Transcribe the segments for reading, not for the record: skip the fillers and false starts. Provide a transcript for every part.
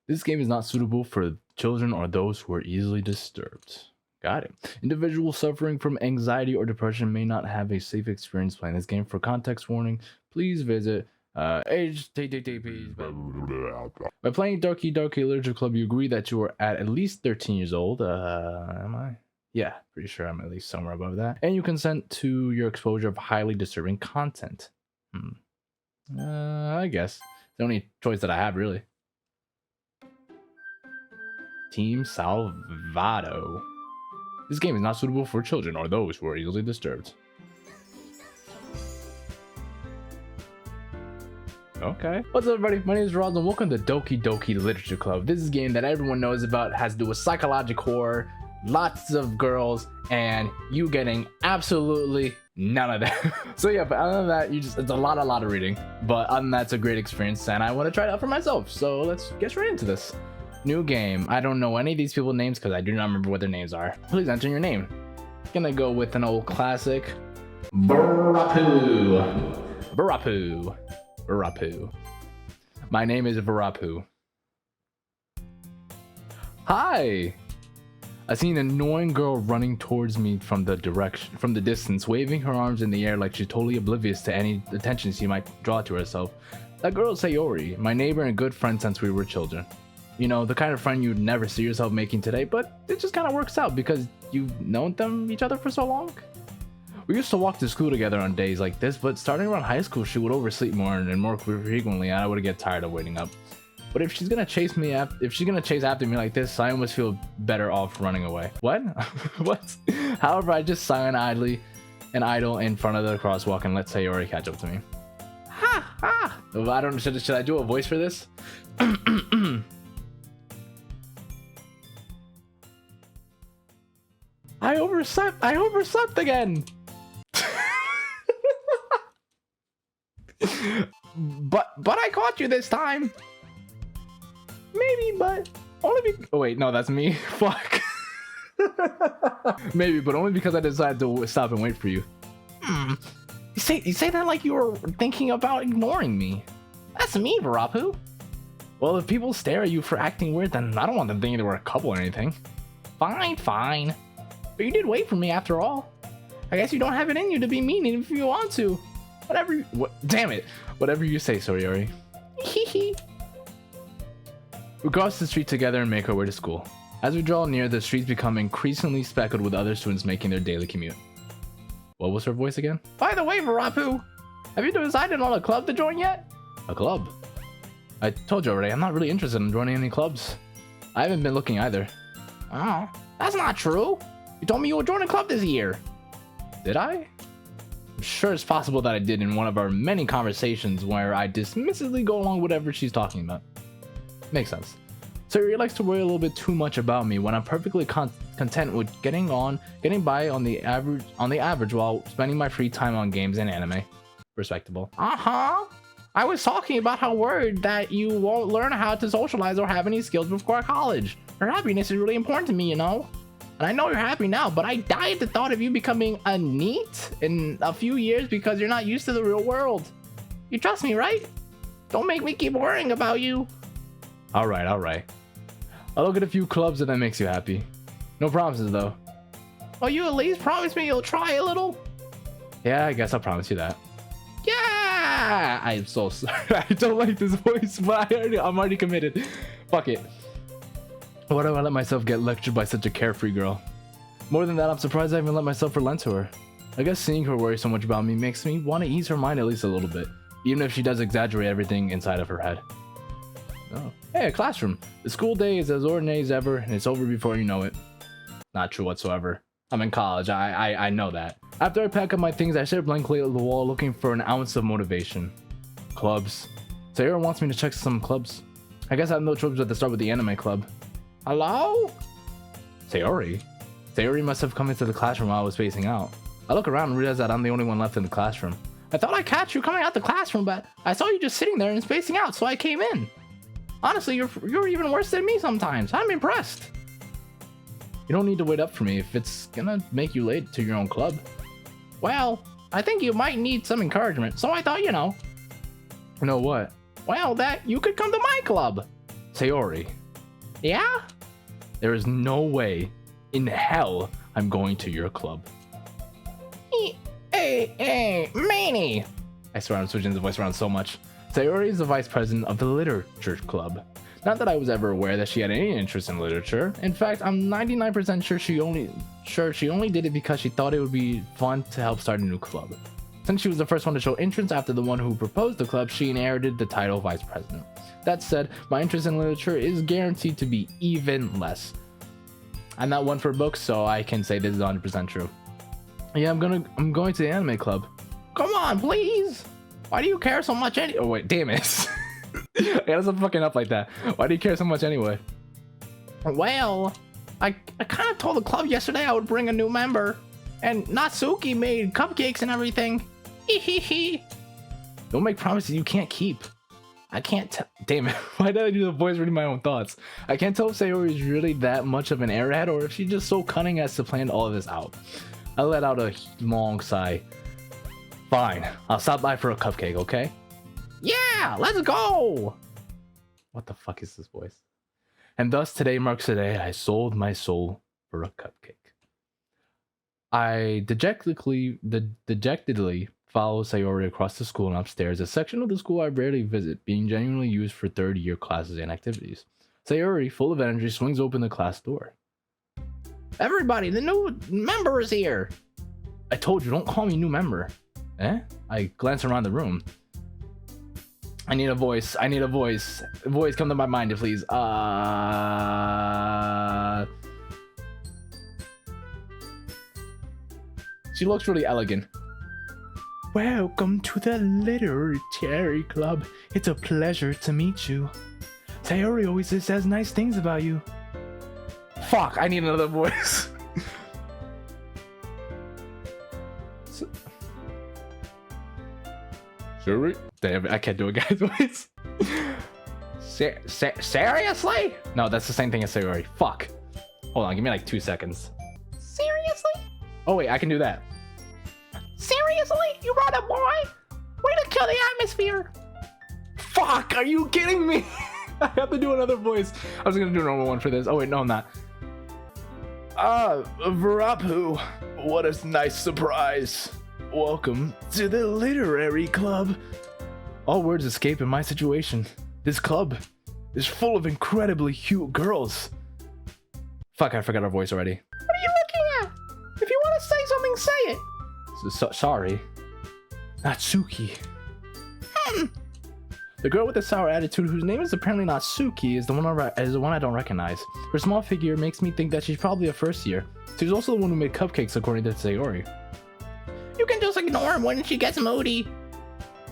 This game is not suitable for children or those who are easily disturbed. Got it. Individuals suffering from anxiety or depression may not have a safe experience playing this game. For context warning, please visit http. By playing Doki Literature Club, you agree that you are at least 13 years old. Am I? Yeah, pretty sure I'm at least somewhere above that. And you consent to your exposure of highly disturbing content. I guess. The only choice that I have, really. Team Salvado. This game is not suitable for children or those who are easily disturbed. Okay. What's up, everybody? My name is Roz, and welcome to Doki Literature Club. This is a game that everyone knows about, has to do with psychological horror, lots of girls, and you getting absolutely none of that. So yeah, but other than that, it's a lot of reading. But other than that, it's a great experience, and I want to try it out for myself. So let's get straight into this. New game. I don't know any of these people's names because I do not remember what their names are. Please enter your name. Gonna go with an old classic. Varapu. My name is Varapu. Hi. I see an annoying girl running towards me from the distance, waving her arms in the air like she's totally oblivious to any attention she might draw to herself. That girl is Sayori, my neighbor and good friend since we were children. You know, the kind of friend you'd never see yourself making today, but it just kind of works out because you've known each other for so long. We used to walk to school together on days like this, but starting around high school, she would oversleep more and more frequently, and I would get tired of waiting up. But if she's gonna chase after me like this, I almost feel better off running away. What? What? However, I just silent idle in front of the crosswalk and let Sayori catch up to me. Ha ha! I don't. Should I do a voice for this? I overslept again. but I caught you this time. Maybe, but only oh wait, no, that's me. Fuck. Maybe, but only because I decided to stop and wait for you. You say that like you were thinking about ignoring me. That's me, Varapu. Well, if people stare at you for acting weird, then I don't want them thinking they were a couple or anything. Fine. But you did wait for me after all. I guess you don't have it in you to be mean if you want to. Damn it. Whatever you say, Sayori. We cross the street together and make our way to school. As we draw near, the streets become increasingly speckled with other students making their daily commute. What was her voice again? By the way, Varapu, have you decided on a club to join yet? A club? I told you already, I'm not really interested in joining any clubs. I haven't been looking either. Oh, that's not true. You told me you would join a club this year. Did I? I'm sure it's possible that I did in one of our many conversations where I dismissively go along with whatever she's talking about. Makes sense. Sayori likes to worry a little bit too much about me when I'm perfectly content with getting by on the average while spending my free time on games and anime. Respectable. I was talking about how worried that you won't learn how to socialize or have any skills before college. Your happiness is really important to me, you know? And I know you're happy now, but I die at the thought of you becoming a NEET in a few years because you're not used to the real world. You trust me, right? Don't make me keep worrying about you. All right. I'll look at a few clubs if that makes you happy. No promises, though. Well, you at least promise me you'll try a little? Yeah, I guess I'll promise you that. Yeah! I'm so sorry. I don't like this voice, but I'm already committed. Fuck it. Why do I let myself get lectured by such a carefree girl? More than that, I'm surprised I even let myself relent to her. I guess seeing her worry so much about me makes me want to ease her mind at least a little bit, even if she does exaggerate everything inside of her head. Oh. Hey, a classroom. The school day is as ordinary as ever, and it's over before you know it. Not true whatsoever. I'm in college, I know that. After I pack up my things, I stare blankly at the wall looking for an ounce of motivation. Clubs. Sayori wants me to check some clubs. I guess I have no choice but to start with the anime club. Hello? Sayori? Sayori must have come into the classroom while I was spacing out. I look around and realize that I'm the only one left in the classroom. I thought I'd catch you coming out the classroom, but I saw you just sitting there and spacing out, so I came in. Honestly, you're even worse than me sometimes. I'm impressed. You don't need to wait up for me if it's gonna make you late to your own club. Well, I think you might need some encouragement, so I thought, you know. You know what? Well, that you could come to my club. Sayori. Yeah? There is no way in hell I'm going to your club. Hey, Manny! I swear I'm switching the voice around so much. Sayori is the vice president of the literature club. Not that I was ever aware that she had any interest in literature. In fact, I'm 99% sure she only did it because she thought it would be fun to help start a new club. Since she was the first one to show interest after the one who proposed the club, she inherited the title vice president. That said, my interest in literature is guaranteed to be even less. I'm not one for books, so I can say this is 100% true. Yeah, I'm going to the anime club. Come on, please. Why do you care so much oh wait, damn it. I gotta stop fucking up like that. Why do you care so much anyway? Well, I kind of told the club yesterday I would bring a new member, and Natsuki made cupcakes and everything. Don't make promises you can't keep. I can't tell. Damn it. Why did I do the voice reading my own thoughts? I can't tell if Sayori is really that much of an airhead or if she's just so cunning as to plan all of this out. I let out a long sigh. Fine, I'll stop by for a cupcake, okay? Yeah, let's go! What the fuck is this voice? And thus today marks the day I sold my soul for a cupcake. I dejectedly follow Sayori across the school and upstairs, a section of the school I rarely visit, being genuinely used for third-year classes and activities. Sayori, full of energy, swings open the class door. Everybody, the new member is here! I told you, don't call me new member. Eh? I glance around the room. I need a voice. Voice, come to my mind, please. She looks really elegant. Welcome to the literary club. It's a pleasure to meet you. Sayori always says nice things about you. Fuck, I need another voice. Sayori? Damn it, I can't do a guy's voice. Seriously? No, that's the same thing as Sayori. Fuck. Hold on, give me like 2 seconds. Seriously? Oh wait, I can do that. Seriously? You brought a boy? Way to kill the atmosphere. Fuck, are you kidding me? I have to do another voice. I was gonna do a normal one for this. Oh wait, no I'm not. Varapu, what a nice surprise. Welcome to the literary club. All words escape in my situation. This club is full of incredibly cute girls. Fuck, I forgot our voice already. What are you looking at? If you want to say something, say it. Sorry. Natsuki. The girl with the sour attitude, whose name is apparently Natsuki, is the one I don't recognize. Her small figure makes me think that she's probably a first year. She's also the one who made cupcakes, according to Sayori. You can just ignore him when she gets moody.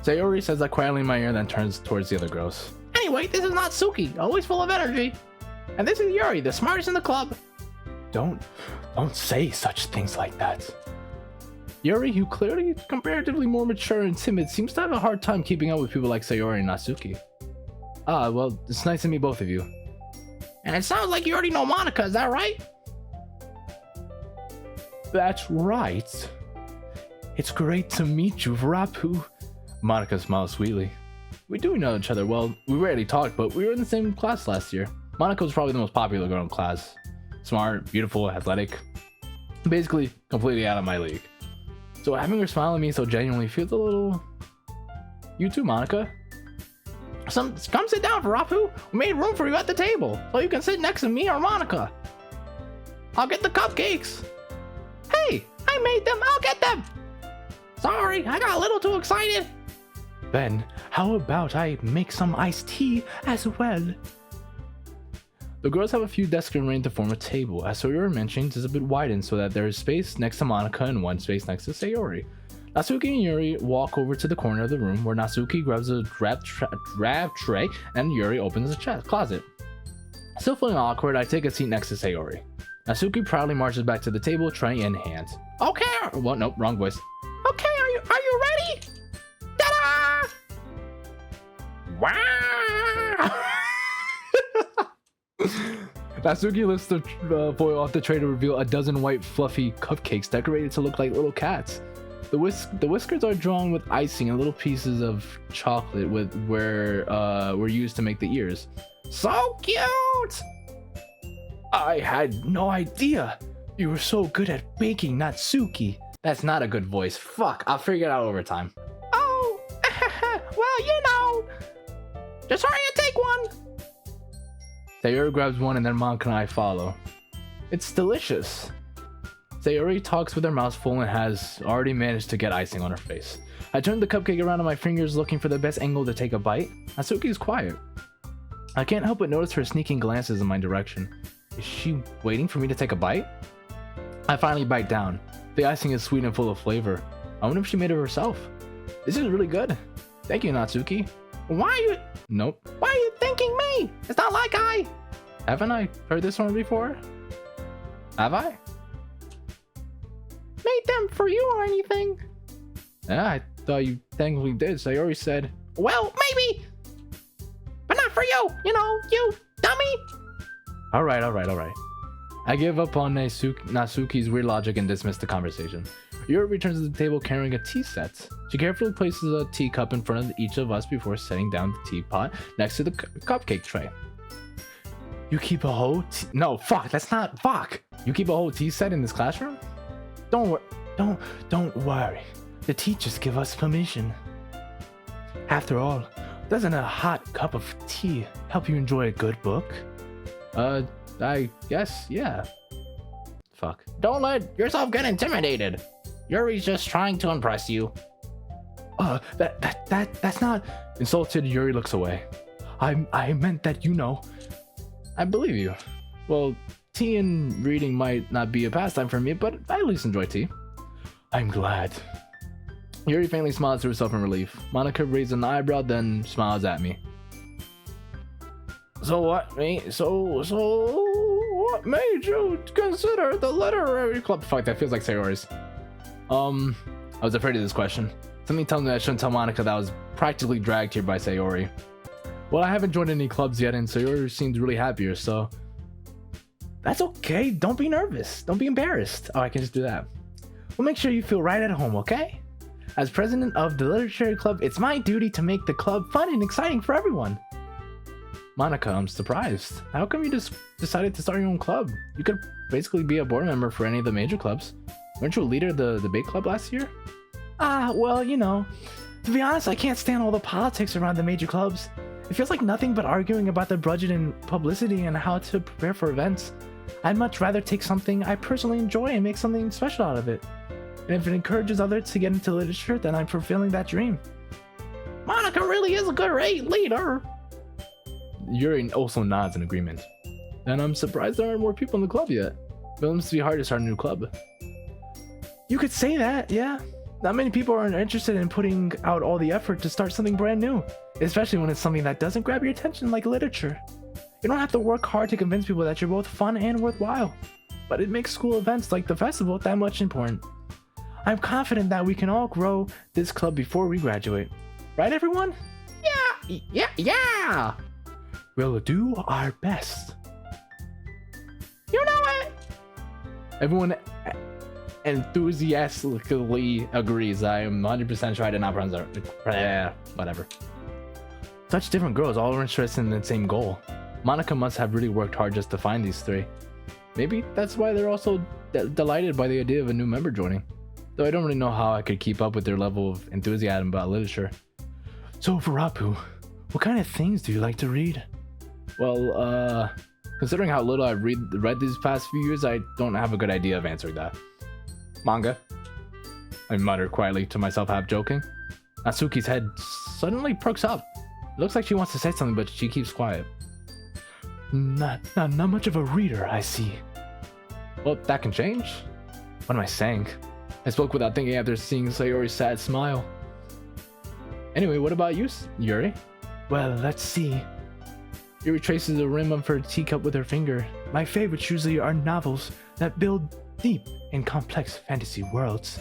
Sayori says that quietly in my ear, then turns towards the other girls. Anyway, this is Natsuki, always full of energy. And this is Yuri, the smartest in the club. Don't say such things like that. Yuri, who clearly is comparatively more mature and timid, seems to have a hard time keeping up with people like Sayori and Natsuki. Ah, well, it's nice to meet both of you. And it sounds like you already know Monica, is that right? That's right. It's great to meet you, Varapu. Monica smiles sweetly. We do know each other well. We rarely talked, but we were in the same class last year. Monica was probably the most popular girl in class. Smart, beautiful, athletic. Basically, completely out of my league. So having her smile at me so genuinely feels a little... You too, Monica. Come sit down, Varapu. We made room for you at the table, so you can sit next to me or Monica. I'll get the cupcakes. Hey, I made them. I'll get them. Sorry, I got a little too excited. Then, how about I make some iced tea as well? The girls have a few desks arranged to form a table. As Sayori mentioned, it's a bit widened so that there is space next to Monica and one space next to Sayori. Natsuki and Yuri walk over to the corner of the room where Natsuki grabs a grab tray and Yuri opens the closet. Still feeling awkward, I take a seat next to Sayori. Natsuki proudly marches back to the table, tray in hand. Okay, well, nope, wrong voice. Okay, are you ready? Ta-da! Wow! Natsuki lifts the foil off the tray to reveal a dozen white fluffy cupcakes decorated to look like little cats. The whiskers are drawn with icing and little pieces of chocolate were used to make the ears. So cute! I had no idea. You were so good at baking Natsuki. That's not a good voice. Fuck, I'll figure it out over time. Oh, well, you know. Just hurry and take one. Sayori grabs one and then Monica and I follow. It's delicious. Sayori talks with her mouth full and has already managed to get icing on her face. I turn the cupcake around on my fingers looking for the best angle to take a bite. Natsuki is quiet. I can't help but notice her sneaking glances in my direction. Is she waiting for me to take a bite? I finally bite down. The icing is sweet and full of flavor. I wonder if she made it herself. This is really good. Thank you, Natsuki. Why are you... Nope. Why are you thanking me? It's not like I... Haven't I heard this one before? Have I? Made them for you or anything? Yeah, I thought you technically did, so I already said... Well, maybe! But not for you! You know, you dummy! Alright. I give up on Natsuki's weird logic and dismiss the conversation. Yuri returns to the table carrying a tea set. She carefully places a teacup in front of each of us before setting down the teapot next to the cupcake tray. You keep a whole No, fuck, that's not fuck! You keep a whole tea set in this classroom? Don't worry. The teachers give us permission. After all, doesn't a hot cup of tea help you enjoy a good book? I guess, yeah. Fuck. Don't let yourself get intimidated. Yuri's just trying to impress you. That's not... Insulted, Yuri looks away. I meant that, you know. I believe you. Well, tea and reading might not be a pastime for me, but I at least enjoy tea. I'm glad. Yuri faintly smiles to herself in relief. Monica raises an eyebrow, then smiles at me. So what made you consider the literary club? Fuck, that feels like Sayori's. I was afraid of this question. Something tells me I shouldn't tell Monica that I was practically dragged here by Sayori. Well, I haven't joined any clubs yet, and Sayori seems really happier, so... That's okay, don't be nervous. Don't be embarrassed. Oh, I can just do that. We'll make sure you feel right at home, okay? As president of the literary club, it's my duty to make the club fun and exciting for everyone. Monica, I'm surprised. How come you just decided to start your own club? You could basically be a board member for any of the major clubs. Weren't you a leader of the big club last year? Well, you know, to be honest, I can't stand all the politics around the major clubs. It feels like nothing but arguing about the budget and publicity and how to prepare for events. I'd much rather take something I personally enjoy and make something special out of it. And if it encourages others to get into literature, then I'm fulfilling that dream. Monica really is a good leader. Yuri also nods in agreement. And I'm surprised there aren't more people in the club yet. But it must be hard to start a new club. You could say that, yeah. Not many people are interested in putting out all the effort to start something brand new, especially when it's something that doesn't grab your attention like literature. You don't have to work hard to convince people that you're both fun and worthwhile, but it makes school events like the festival that much important. I'm confident that we can all grow this club before we graduate. Right, everyone? Yeah! We'll do our best. You know it! Everyone enthusiastically agrees. I am 100% sure I did not pronounce that. Whatever. Such different girls, all are interested in the same goal. Monica must have really worked hard just to find these three. Maybe that's why they're also delighted by the idea of a new member joining. Though I don't really know how I could keep up with their level of enthusiasm about literature. So, Varapu, what kind of things do you like to read? Well, considering how little I've read these past few years, I don't have a good idea of answering that. Manga, I mutter quietly to myself, half joking. Natsuki's head suddenly perks up. It looks like she wants to say something, but she keeps quiet. Not much of a reader, I see. Well, that can change. What am I saying? I spoke without thinking after seeing Sayori's sad smile. Anyway, what about you, Yuri? Well, let's see. Yuri traces the rim of her teacup with her finger. My favorites usually are novels that build deep and complex fantasy worlds.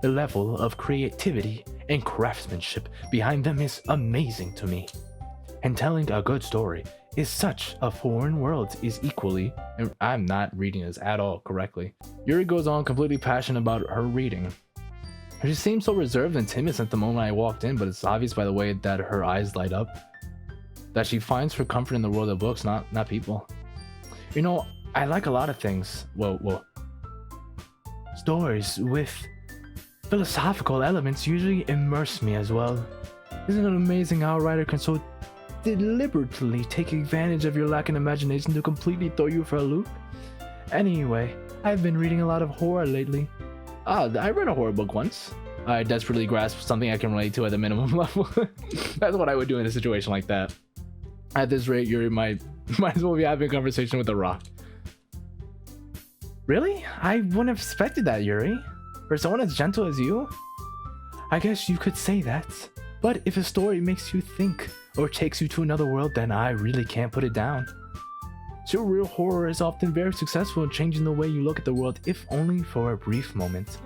The level of creativity and craftsmanship behind them is amazing to me. And telling a good story is such a foreign world is equally, and I'm not reading this at all correctly. Yuri goes on completely passionate about her reading. She seemed so reserved and timid at the moment I walked in, but it's obvious by the way that her eyes light up. that she finds her comfort in the world of books, not people. You know, I like a lot of things. Whoa. Stories with philosophical elements usually immerse me as well. Isn't it amazing how a writer can so deliberately take advantage of your lack in imagination to completely throw you for a loop? Anyway, I've been reading a lot of horror lately. I read a horror book once. I desperately grasped something I can relate to at the minimum level. That's what I would do in a situation like that. At this rate, Yuri might as well be having a conversation with a rock. Really? I wouldn't have expected that, Yuri. For someone as gentle as you? I guess you could say that. But if a story makes you think or takes you to another world, then I really can't put it down. Surreal horror is often very successful in changing the way you look at the world, if only for a brief moment.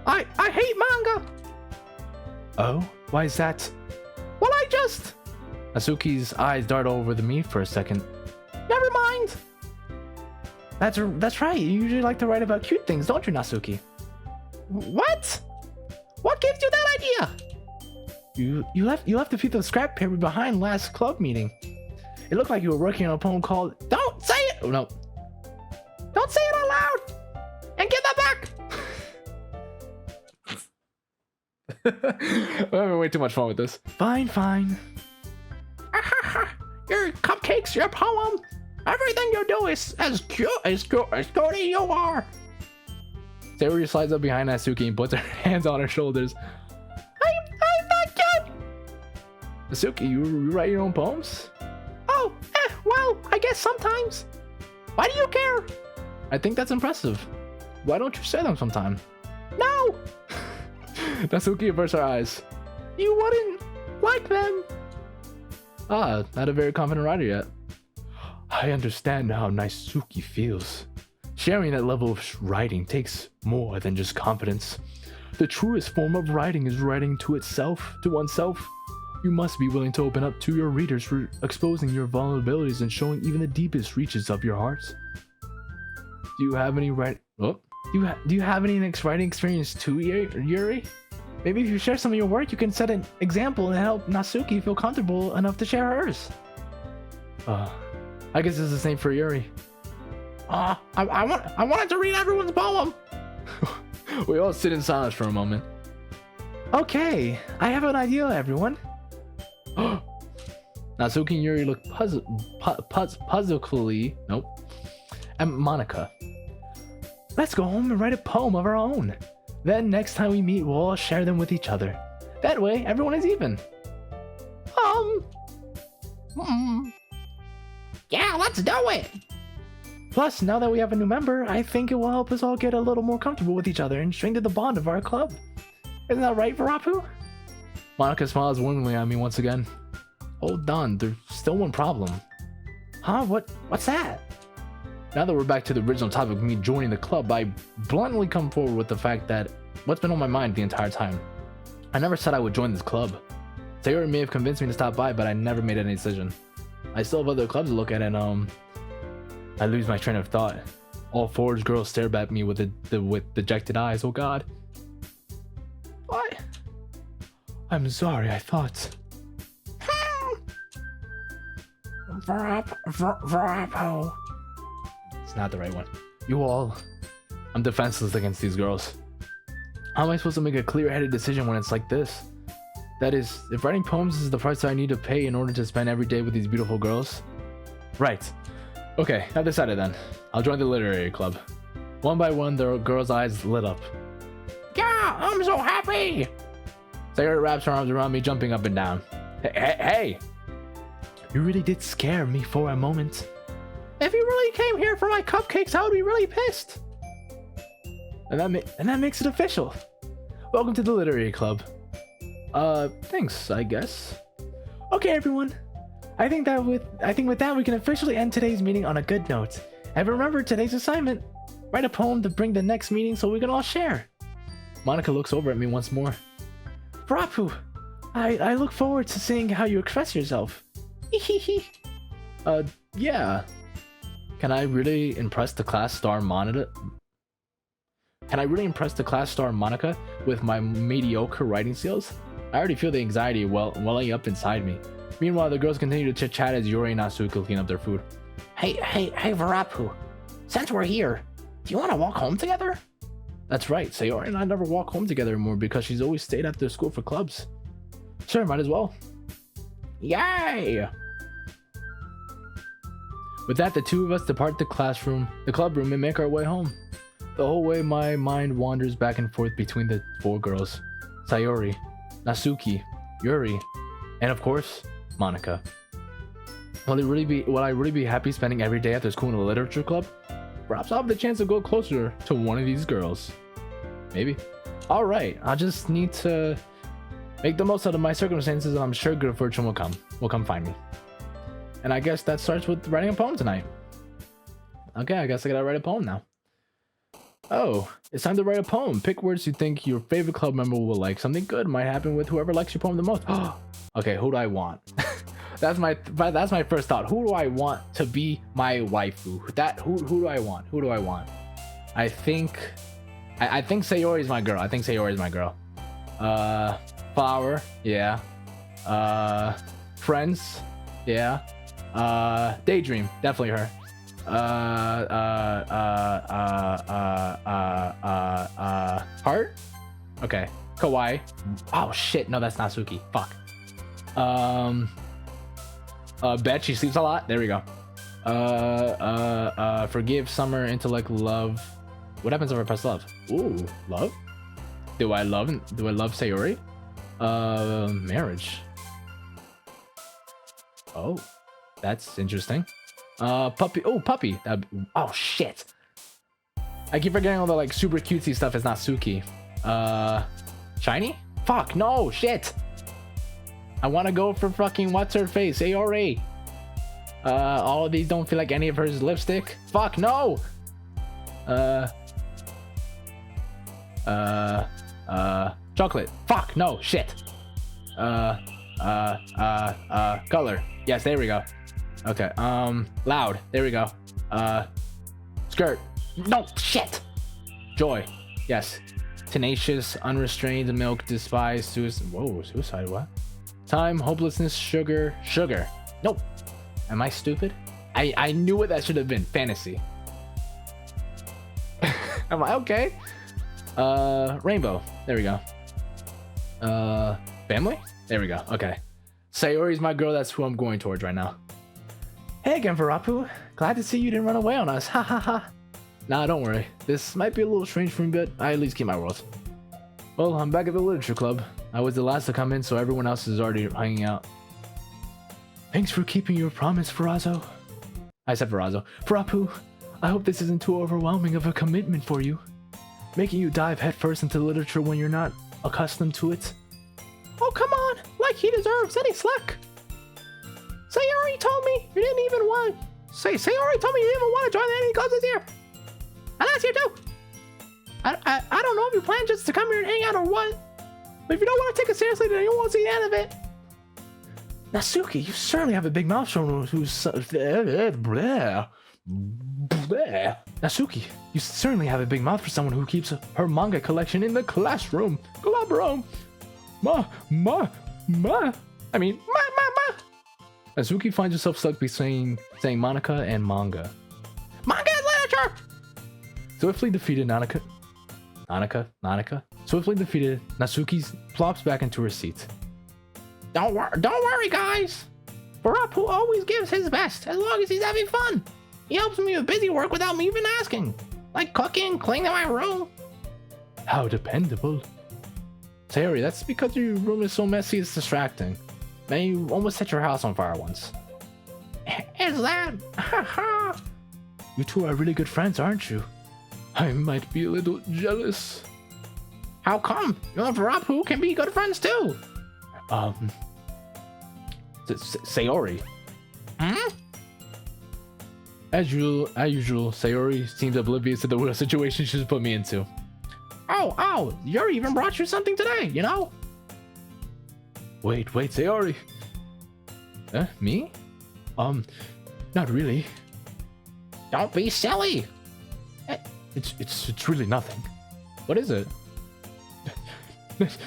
I hate manga! Oh? Why is that? Well, Natsuki's eyes dart over me for a second. Never mind! That's right, you usually like to write about cute things, don't you, Natsuki? What? What gives you that idea? You left a piece of scrap paper behind last club meeting. It looked like you were working on a poem called Don't Say It! Oh no. Don't say it out loud! And give that back! We're having way too much fun with this. Fine. Your cupcakes, your poem, everything you do is as cute as good as you are. Sayori slides up behind Natsuki and puts her hands on her shoulders. I'm not cute! Natsuki, you write your own poems? Oh, well, I guess sometimes. Why do you care? I think that's impressive. Why don't you say them sometime? No! Natsuki averts her eyes. You wouldn't like them. Not a very confident writer yet. I understand how Natsuki feels. Sharing that level of writing takes more than just confidence. The truest form of writing is writing to oneself. You must be willing to open up to your readers for exposing your vulnerabilities and showing even the deepest reaches of your heart. Do you have any do you have any writing experience too, Yuri? Maybe if you share some of your work, you can set an example and help Natsuki feel comfortable enough to share hers. I guess it's the same for Yuri. I wanted to read everyone's poem. We all sit in silence for a moment. Okay, I have an idea, everyone. Natsuki and Yuri look puzzledly. Nope. And Monica. Let's go home and write a poem of our own. Then next time we meet, we'll all share them with each other. That way, everyone is even. Yeah, let's do it! Plus, now that we have a new member, I think it will help us all get a little more comfortable with each other and strengthen the bond of our club. Isn't that right, Varapu? Monica smiles warmly at me once again. Hold on, there's still one problem. Huh? What's that? Now that we're back to the original topic of me joining the club, I bluntly come forward with the fact that what's been on my mind the entire time. I never said I would join this club. Sayori may have convinced me to stop by, but I never made any decision. I still have other clubs to look at, and I lose my train of thought. All Forge girls stare at me with dejected eyes. Oh God. What? I'm sorry. I thought. Varapo. It's not the right one. You all. I'm defenseless against these girls. How am I supposed to make a clear-headed decision when it's like this? That is, if writing poems is the price I need to pay in order to spend every day with these beautiful girls. Right. Okay, I've decided then. I'll join the literary club. One by one, the girls' eyes lit up. Yeah, I'm so happy! Sayori wraps her arms around me, jumping up and down. Hey! You really did scare me for a moment. If you really came here for my cupcakes, I would be really pissed. And that makes it official. Welcome to the literary club. Thanks, I guess. Okay, everyone. I think with that we can officially end today's meeting on a good note. And remember today's assignment: write a poem to bring the next meeting so we can all share. Monica looks over at me once more. Varapu, I look forward to seeing how you express yourself. Yeah. Can I really impress the class star Monica? Can I really impress the class star Monica with my mediocre writing skills? I already feel the anxiety welling up inside me. Meanwhile, the girls continue to chit-chat as Yuri and Natsuki clean up their food. Hey, Varapu. Since we're here, do you want to walk home together? That's right, Sayori and I never walk home together anymore because she's always stayed after school for clubs. Sure, might as well. Yay! With that, the two of us depart the club room, and make our way home. The whole way, my mind wanders back and forth between the four girls. Sayori, Natsuki, Yuri, and of course, Monica. Will I really be happy spending every day after school in a literature club? Perhaps I'll have the chance to go closer to one of these girls. Maybe. Alright, I just need to make the most out of my circumstances, and I'm sure good fortune will come find me. And I guess that starts with writing a poem tonight. Okay, I guess I gotta write a poem now. Oh, it's time to write a poem. Pick words you think your favorite club member will like. Something good might happen with whoever likes your poem the most. Okay, who do I want? That's my first thought. Who do I want to be my waifu? Who do I want? Who do I want? I think Sayori's my girl. Flower, yeah. Friends, yeah. Daydream, definitely her. Heart? Okay. Kawaii. Oh shit, no, that's Natsuki. Fuck. Bet she sleeps a lot. There we go. Forgive, Summer, Intellect, Love. What happens if I press love? Ooh, love? Do I love Sayori? Marriage. Oh, that's interesting. Puppy. Oh, puppy. Oh shit. I keep forgetting all the like super cutesy stuff is Natsuki. Shiny? Fuck, no, shit. I want to go for fucking what's her face, Sayori. All of these don't feel like any of hers lipstick. Fuck, no. Chocolate. Fuck, no, shit. Color. Yes, there we go. Okay, loud. There we go. Skirt. No, shit. Joy. Yes. Tenacious, unrestrained, milk, despise, suicide. Whoa, suicide, what? Time, hopelessness, sugar. Nope. Am I stupid? I knew what that should have been. Fantasy. Am I okay? Rainbow. There we go. Family? There we go. Okay. Sayori's my girl. That's who I'm going towards right now. Hey again, Varapu. Glad to see you didn't run away on us. Ha ha ha. Nah, don't worry. This might be a little strange for me, but I at least keep my world. Well, I'm back at the literature club. I was the last to come in, so everyone else is already hanging out. Thanks for keeping your promise, Farazo. I said Farazo. Varapu, I hope this isn't too overwhelming of a commitment for you. Making you dive headfirst into literature when you're not accustomed to it. Oh, come on! Like he deserves any slack! Sayori told me you didn't even want... Sayori told me you didn't even want to join any clubs this year! And last year too! I don't know if you plan just to come here and hang out or what, but if you don't want to take it seriously, then you won't see the end of it. Natsuki, you certainly have a big mouth for someone who's... Natsuki, you certainly have a big mouth for someone who keeps her manga collection in the classroom. Club room. Ma. Natsuki finds herself stuck between saying Monica and manga. Manga is literature! Swiftly defeated Swiftly defeated, Natsuki plops back into her seat. Don't worry, guys. Varapu always gives his best, as long as he's having fun. He helps me with busy work without me even asking. Like cooking, cleaning my room. How dependable. Sayori, that's because your room is so messy it's distracting. Man, you almost set your house on fire once. Is that? You two are really good friends, aren't you? I might be a little jealous. How come? You and Varapu can be good friends too. Sayori. Hmm? As usual, Sayori seems oblivious to the real situation she's put me into. Oh, Yuri even brought you something today, you know? Wait, Sayori. Me? Not really. Don't be silly. It's really nothing. What is it?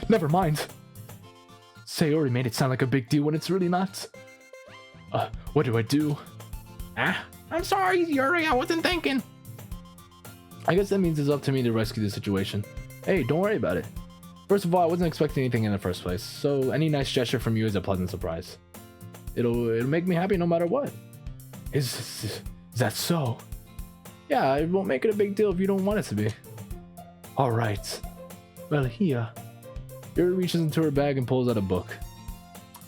Never mind. Sayori made it sound like a big deal when it's really not. What do I do? I'm sorry, Yuri, I wasn't thinking. I guess that means it's up to me to rescue the situation. Hey, don't worry about it. First of all, I wasn't expecting anything in the first place, so any nice gesture from you is a pleasant surprise. It'll make me happy no matter what. Is that so? Yeah, it won't make it a big deal if you don't want it to be. Alright. Well, here. Yuri reaches into her bag and pulls out a book.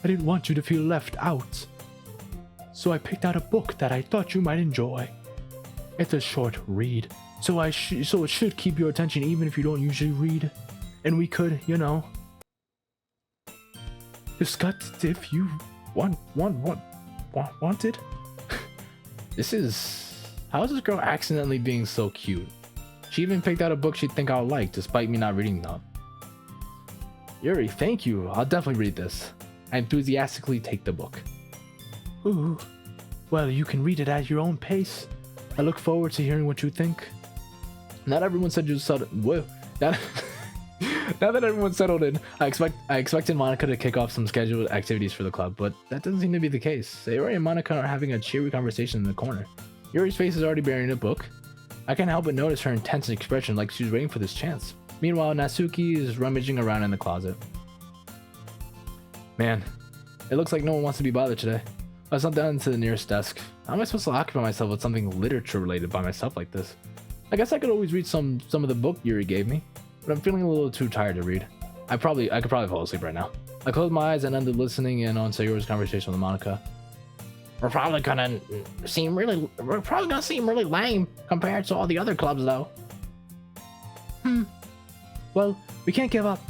I didn't want you to feel left out. So I picked out a book that I thought you might enjoy. It's a short read, so it should keep your attention even if you don't usually read. And we could, discuss it if you wanted. How is this girl accidentally being so cute? She even picked out a book she'd think I'll like, despite me not reading them. Yuri, thank you. I'll definitely read this. I enthusiastically take the book. Ooh. Well, you can read it at your own pace. I look forward to hearing what you think. Not everyone said you settled. Whoa. Now that everyone's settled in, I expected Monica to kick off some scheduled activities for the club, but that doesn't seem to be the case. Sayori and Monica are having a cheery conversation in the corner. Yuri's face is already bearing a book. I can't help but notice her intense expression, like she's waiting for this chance. Meanwhile, Natsuki is rummaging around in the closet. Man, it looks like no one wants to be bothered today. I sat down to the nearest desk. How am I supposed to occupy myself with something literature related by myself like this? I guess I could always read some of the book Yuri gave me, but I'm feeling a little too tired to read. I could probably fall asleep right now. I closed my eyes and ended listening in on Sayori's conversation with Monica. We're probably gonna seem really lame compared to all the other clubs, though. Well, we can't give up.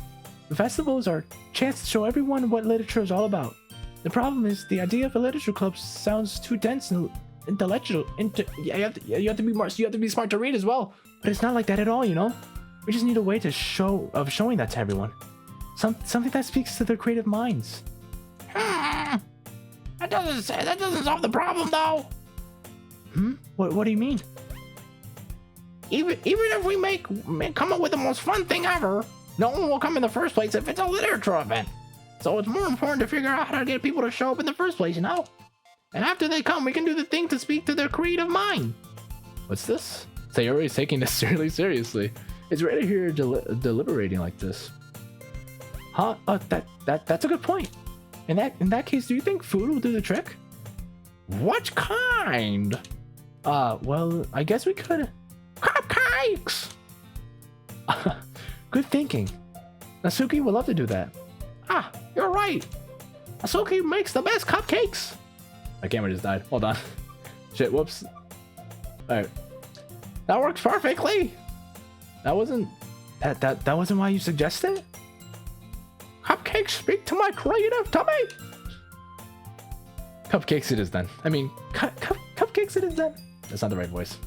The festivals are a chance to show everyone what literature is all about. The problem is the idea of a literature club sounds too dense and intellectual. You have to be smart to read as well. But it's not like that at all, We just need a way to showing that to everyone. Something that speaks to their creative minds. That doesn't solve the problem, though. What do you mean? Even if we come up with the most fun thing ever, no one will come in the first place if it's a literature event. So it's more important to figure out how to get people to show up in the first place, And after they come, we can do the thing to speak to their creative mind. What's this? Sayori is taking this really seriously. It's rare to hear her deliberating like this. Huh? That's a good point. In that case, do you think food will do the trick? What kind? Well, I guess we could. Cupcakes! Good thinking. Natsuki would love to do that. You're right. Natsuki makes the best cupcakes. My camera just died. Hold on. Shit, whoops. Alright. That works perfectly. That wasn't why you suggested? Cupcakes speak to my creative tummy. Cupcakes it is then. I mean, cupcakes it is then. That's not the right voice.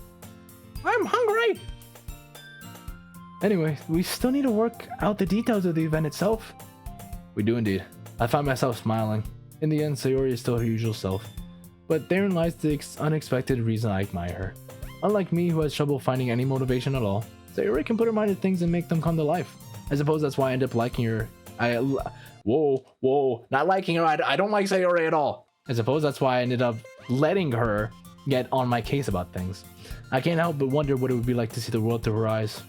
I'm hungry. Anyway, we still need to work out the details of the event itself. We do indeed. I find myself smiling. In the end, Sayori is still her usual self. But therein lies the unexpected reason I admire her. Unlike me, who has trouble finding any motivation at all, Sayori can put her mind to things and make them come to life. I suppose that's why I end up liking her. Whoa, not liking her. I don't like Sayori at all. I suppose that's why I ended up letting her get on my case about things. I can't help but wonder what it would be like to see the world through her eyes.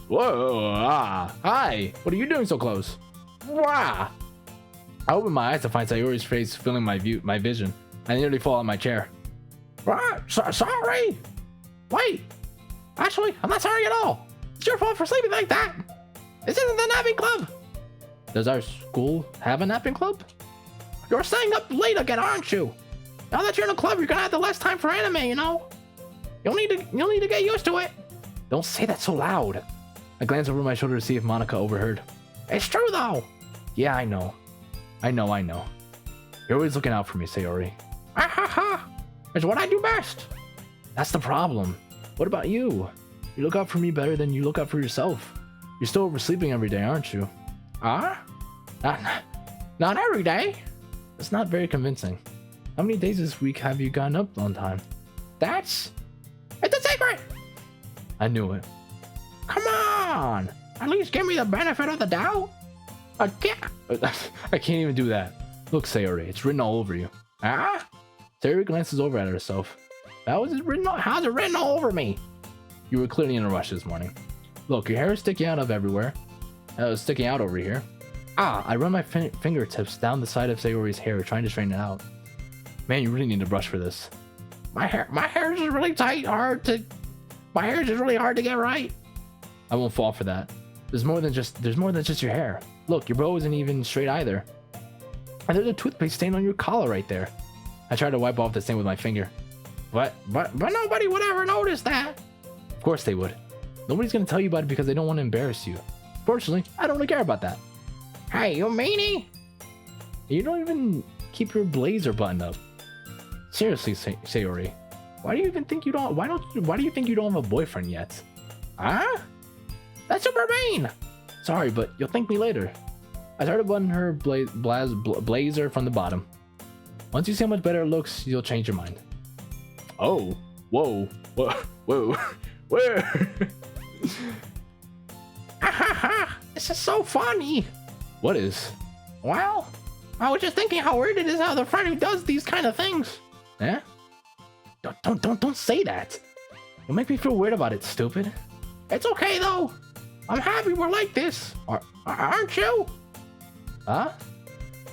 Whoa, hi. What are you doing so close? Wah. I opened my eyes to find Sayori's face filling my vision. I nearly fall out of my chair. Sorry. Wait. Actually, I'm not sorry at all. It's your fault for sleeping like that. This isn't the napping club. Does our school have a napping club? You're staying up late again, aren't you? Now that you're in a club, you're gonna have the less time for anime, You'll need to get used to it. Don't say that so loud. I glanced over my shoulder to see if Monica overheard. It's true though. Yeah, I know. You're always looking out for me, Sayori. It's what I do best. That's the problem. What about you? You look out for me better than you look out for yourself. You're still oversleeping every day, aren't you? Not every day. That's not very convincing. How many days this week have you gotten up on time? It's a secret. I knew it. Come on. At least give me the benefit of the doubt. I can't. I can't even do that. Look, Sayori, it's written all over you. Huh? Sayori glances over at herself. How's it written all over me? You were clearly in a rush this morning. Look, your hair is sticking out of everywhere. Sticking out over here. I run my fingertips down the side of Sayori's hair, trying to straighten it out. Man, you really need to brush for this. My hair is just really tight, my hair is just really hard to get right. I won't fall for that. There's more than just your hair. Look, your bow isn't even straight either. And there's a toothpaste stain on your collar right there. I tried to wipe off the stain with my finger. But nobody would ever notice that. Of course they would. Nobody's gonna tell you about it because they don't want to embarrass you. Fortunately, I don't really care about that. Hey, you meanie! You don't even keep your blazer buttoned up. Seriously, Sayori, why do you think you don't have a boyfriend yet? Huh? That's super mean. Sorry, but you'll thank me later. I started buttoning her blazer from the bottom. Once you see how much better it looks, you'll change your mind. Oh, whoa, where? This is so funny. What is? Well, I was just thinking how weird it is how the friend who does these kind of things. Eh? Don't say that. You'll make me feel weird about it, stupid. It's okay though. I'm happy we're like this. Aren't you? Huh?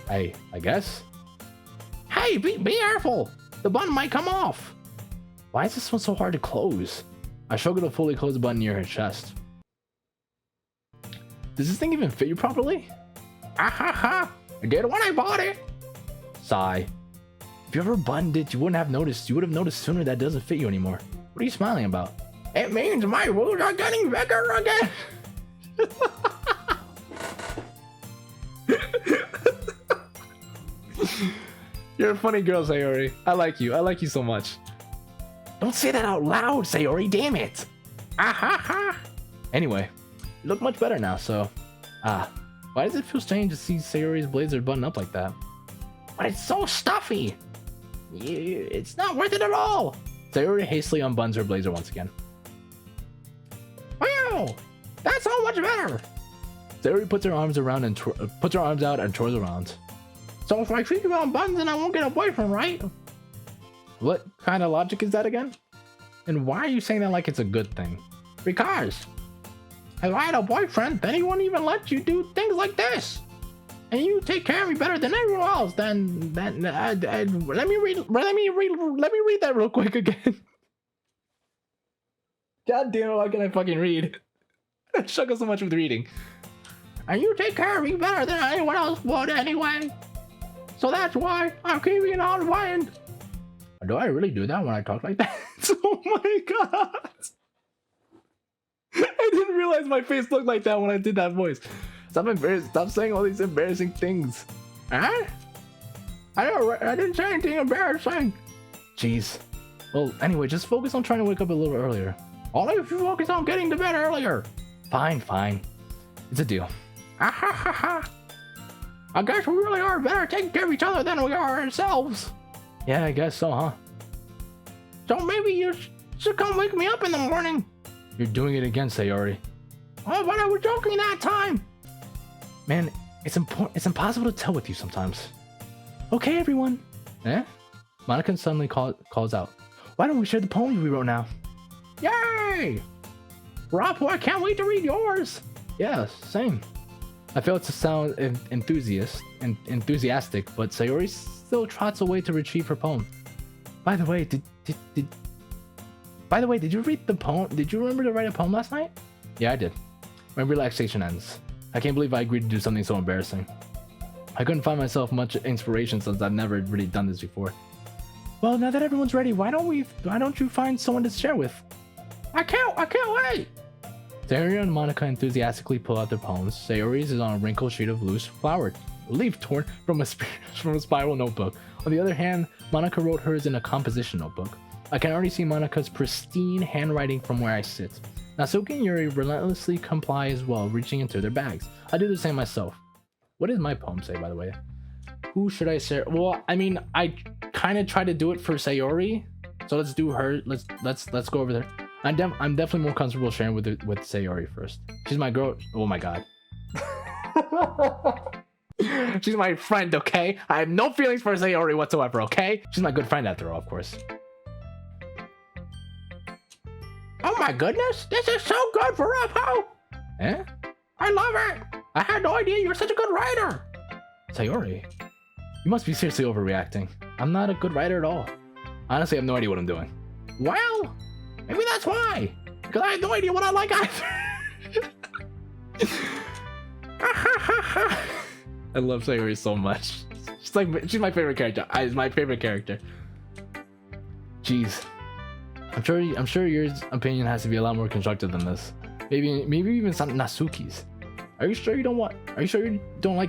I guess. Hey, be careful. The button might come off. Why is this one so hard to close? I struggle to fully close the button near her chest. Does this thing even fit you properly? I did when I bought it. Sigh. If you ever buttoned it, you wouldn't have noticed. You would have noticed sooner that it doesn't fit you anymore. What are you smiling about? It means my boobs are getting bigger again. You're a funny girl, Sayori. I like you. I like you so much. Don't say that out loud, Sayori. Damn it. Anyway, you look much better now, so... why does it feel strange to see Sayori's blazer button up like that? But it's so stuffy. It's not worth it at all. Sayori hastily unbuttons her blazer once again. Wow, that's so much better. Sayori puts her arms out and twirls around. So if I treat you on buttons, then I won't get a boyfriend, right? What kind of logic is that again? And why are you saying that like it's a good thing? Because if I had a boyfriend, then he wouldn't even let you do things like this. And you take care of me better than everyone else. Then let me read that real quick again. God damn it! Why can't I fucking read? I struggle so much with reading. And you take care of me better than anyone else would anyway. So that's why I'm keeping it on mind. Do I really do that when I talk like that? Oh my god! I didn't realize my face looked like that when I did that voice. Stop saying all these embarrassing things. Huh? I didn't say anything embarrassing. Jeez. Well, anyway, just focus on trying to wake up a little earlier. Only if you focus on getting to bed earlier. Fine. It's a deal. I guess we really are better taking care of each other than we are ourselves. Yeah, I guess so, huh? So maybe you should come wake me up in the morning. You're doing it again, Sayori. Oh, but I was joking that time. Man, it's impossible to tell with you sometimes. Okay, everyone. Eh? Monica suddenly calls out. Why don't we share the poems we wrote now? Yay! Rob, I can't wait to read yours. Yeah, same. I failed to sound enthusiastic, but Sayori still trots away to retrieve her poem. By the way, did you read the poem? Did you remember to write a poem last night? Yeah, I did. My relaxation ends. I can't believe I agreed to do something so embarrassing. I couldn't find myself much inspiration since I've never really done this before. Well, now that everyone's ready, why don't you find someone to share with? I can't wait! Sayori and Monica enthusiastically pull out their poems. Sayori's is on a wrinkled sheet of loose flowered leaf torn from a spiral notebook. On the other hand, Monica wrote hers in a composition notebook. I can already see Monica's pristine handwriting from where I sit. Natsuki and Yuri relentlessly comply as well, reaching into their bags. I do the same myself. What does my poem say, by the way? Who should I share? Well, I mean, I kind of try to do it for Sayori, so let's do her. Let's go over there. I'm definitely more comfortable sharing with Sayori first. She's my girl. Oh my god. She's my friend, okay? I have no feelings for Sayori whatsoever, okay? She's my good friend after all, of course. Oh my goodness, this is so good for Rapo! Eh? I love it! I had no idea you were such a good writer! Sayori, you must be seriously overreacting. I'm not a good writer at all. Honestly, I have no idea what I'm doing. Well, maybe that's why. Because I have no idea what I like either. I love Sayori so much. She's my favorite character. She's my favorite character. Jeez. I'm sure your opinion has to be a lot more constructive than this. Maybe even some Natsuki's. Are you sure you don't like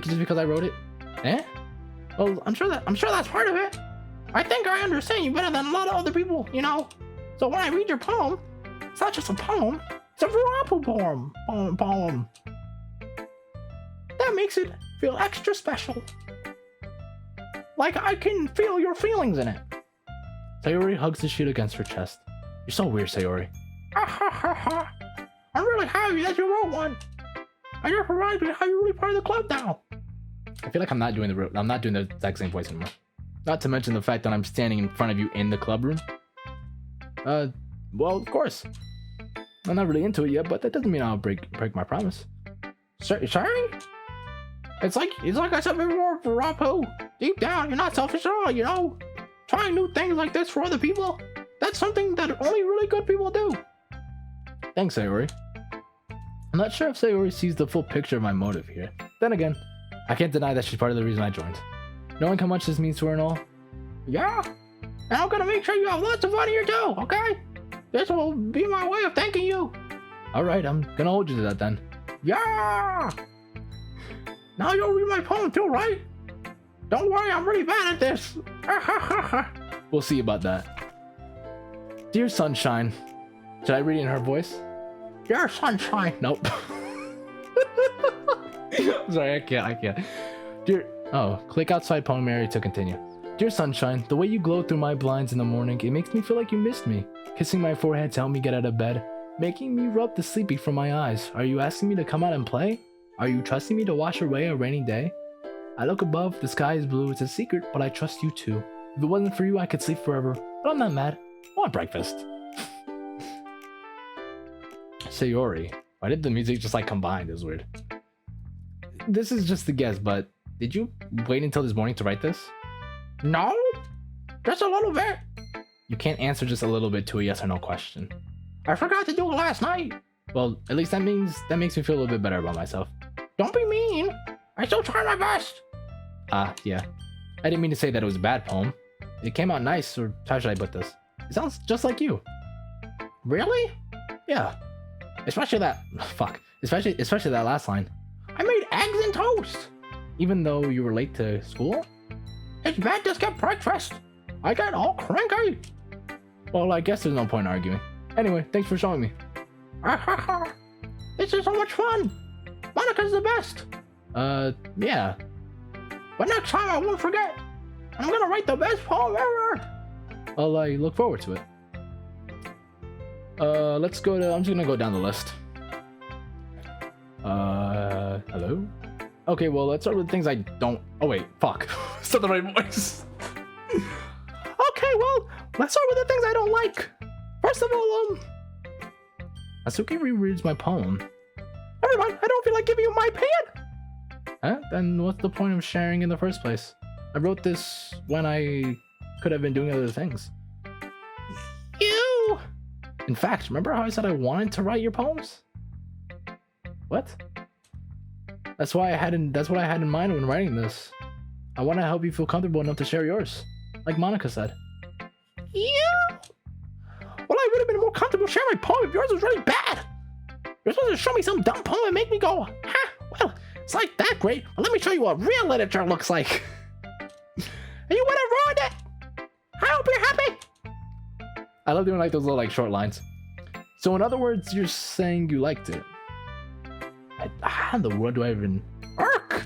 it just because I wrote it? Eh? Well, I'm sure that's part of it. I think I understand you better than a lot of other people, you know. So when I read your poem, it's not just a poem, it's a Virapu poem. That makes it feel extra special. Like I can feel your feelings in it. Sayori hugs the sheet against her chest. You're so weird, Sayori. I'm really happy that you wrote one. I just reminds me how you're really part of the club now. I feel like I'm not doing the exact same voice anymore. Not to mention the fact that I'm standing in front of you in the club room. Well, of course. I'm not really into it yet, but that doesn't mean I'll break my promise. Sorry? It's like I said before for Rapo. Deep down, you're not selfish at all, you know? Trying new things like this for other people, that's something that only really good people do. Thanks, Sayori. I'm not sure if Sayori sees the full picture of my motive here. Then again, I can't deny that she's part of the reason I joined. Knowing how much this means to her and all. Yeah, and I'm gonna make sure you have lots of fun here too, okay? This will be my way of thanking you. Alright, I'm gonna hold you to that then. Yeah! Now you'll read my poem too, right? Don't worry, I'm really bad at this. We'll see about that. Dear Sunshine. Should I read it in her voice? Dear Sunshine. Nope. Sorry, I can't. Click outside poem area to continue. Dear Sunshine, the way you glow through my blinds in the morning, it makes me feel like you missed me. Kissing my forehead to help me get out of bed, making me rub the sleepy from my eyes. Are you asking me to come out and play? Are you trusting me to wash away a rainy day? I look above, the sky is blue, it's a secret, but I trust you too. If it wasn't for you, I could sleep forever, but I'm not mad. I want breakfast. Sayori. Why did the music just like combine? It was weird. This is just a guess, but did you wait until this morning to write this? No, just a little bit. You can't answer just a little bit to a yes or no question. I forgot to do it last night. Well, at least that makes me feel a little bit better about myself. Don't be mean. I still try my best. Yeah. I didn't mean to say that it was a bad poem. It came out nice, or how should I put this? It sounds just like you. Really? Yeah. Especially that last line. I made eggs and toast. Even though you were late to school? It's bad to skip breakfast. I got all cranky. Well, I guess there's no point in arguing. Anyway, thanks for showing me. This is so much fun. Monica's the best. Yeah. But next time I won't forget. I'm gonna write the best poem ever. I look forward to it. I'm just gonna go down the list. Hello? Okay, well, let's start with things I don't... Oh, wait, fuck. It's not the right voice. Okay, well, let's start with the things I don't like. First of all, Asuki rereads my poem. Never mind, I don't feel like giving you my pen. Huh? Then what's the point of sharing in the first place? I wrote this when I could have been doing other things. You! In fact, remember how I said I wanted to write your poems? What? That's what I had in mind when writing this. I want to help you feel comfortable enough to share yours. Like Monica said. You? Well, I would have been more comfortable sharing my poem if yours was really bad. You're supposed to show me some dumb poem and make me go, well, it's like that great. Well, let me show you what real literature looks like. And you would have ruined it. I hope you're happy. I love doing like those little short lines. So in other words, you're saying you liked it. How in the world do I even... Ark!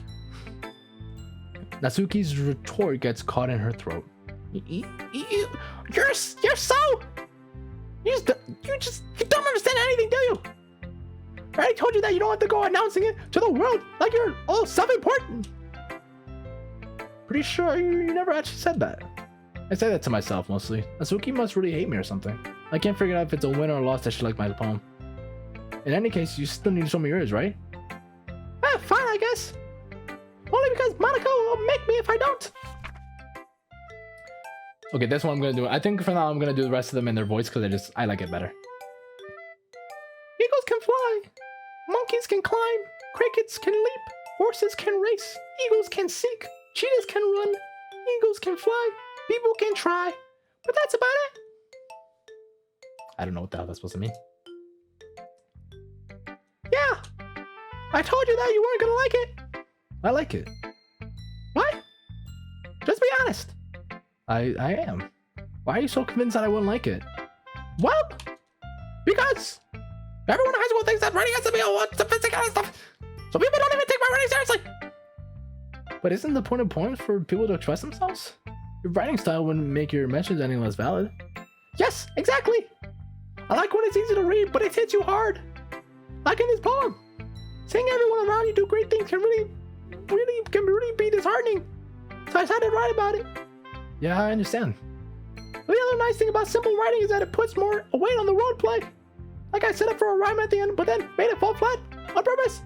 Natsuki's retort gets caught in her throat. You're so... You don't understand anything, do you? I already told you that you don't have to go announcing it to the world like you're all self-important. Pretty sure you never actually said that. I say that to myself mostly. Natsuki must really hate me or something. I can't figure out if it's a win or a loss that she liked my poem. In any case, you still need to show me yours, right? Fine, I guess. Only because Monaco will make me if I don't. Okay, that's what I'm gonna do. I think for now I'm gonna do the rest of them in their voice because I like it better. Eagles can fly. Monkeys can climb. Crickets can leap. Horses can race. Eagles can seek. Cheetahs can run. Eagles can fly. People can try. But that's about it. I don't know what the hell that's supposed to mean. Yeah. I told you that you weren't gonna like it. I like it. What? Just be honest. I am. Why are you so convinced that I wouldn't like it? Well, because everyone in high school thinks that writing has to be all sophisticated stuff. So people don't even take my writing seriously. But isn't the point of poems for people to express themselves? Your writing style wouldn't make your message any less valid. Yes, exactly. I like when it's easy to read, but it hits you hard. Like in this poem. Seeing everyone around you do great things can really be disheartening. So I decided to write about it. Yeah, I understand. The other nice thing about simple writing is that it puts more weight on the wordplay. Like I set up for a rhyme at the end, but then made it fall flat on purpose.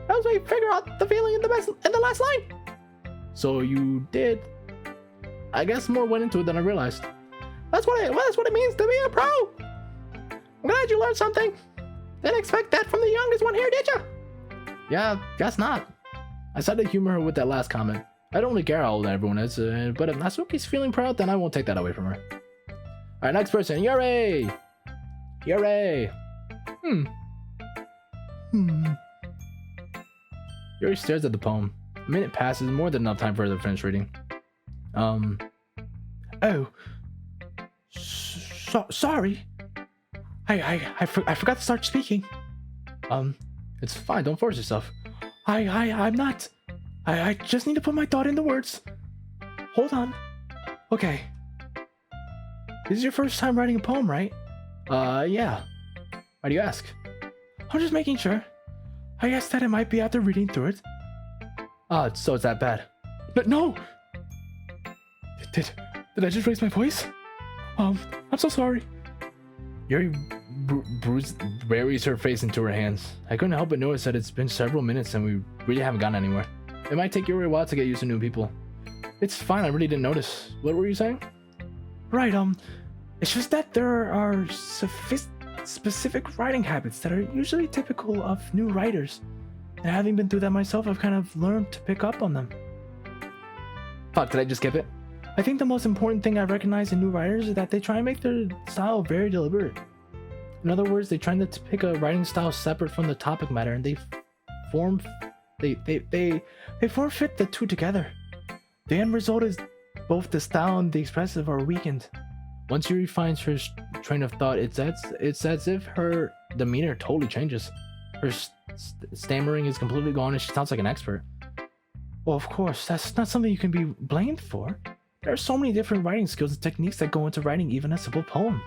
That was me figure out the feeling in the last line. So you did. I guess more went into it than I realized. That's what it means to be a pro. I'm glad you learned something. Didn't expect that from the youngest one here, did ya? Yeah, guess not. I tried to humor her with that last comment. I don't really care how old everyone is, but if Natsuki's feeling proud, then I won't take that away from her. Alright, next person. Yuri! Yuri! Yuri stares at the poem. A minute passes, more than enough time for her to finish reading. Oh. Sorry. I forgot to start speaking. It's fine, don't force yourself. I'm not. I just need to put my thought into words. Hold on. Okay. This is your first time writing a poem, right? Yeah. Why do you ask? I'm just making sure. I guess that it might be after reading through it. So it's that bad. No! Did I just raise my voice? I'm so sorry. Yuri buries her face into her hands. I couldn't help but notice that it's been several minutes and we really haven't gotten anywhere. It might take Yuri a while to get used to new people. It's fine, I really didn't notice. What were you saying? Right, it's just that there are specific writing habits that are usually typical of new writers. And having been through that myself, I've kind of learned to pick up on them. Fuck, did I just skip it? I think the most important thing I recognize in new writers is that they try and make their style very deliberate. In other words, they try to pick a writing style separate from the topic matter, and they form fit the two together. The end result is both the style and the expressive are weakened. Once Yuri finds her train of thought, it's as if her demeanor totally changes. Her stammering is completely gone, and she sounds like an expert. Well, of course, that's not something you can be blamed for. There are so many different writing skills and techniques that go into writing even a simple poem.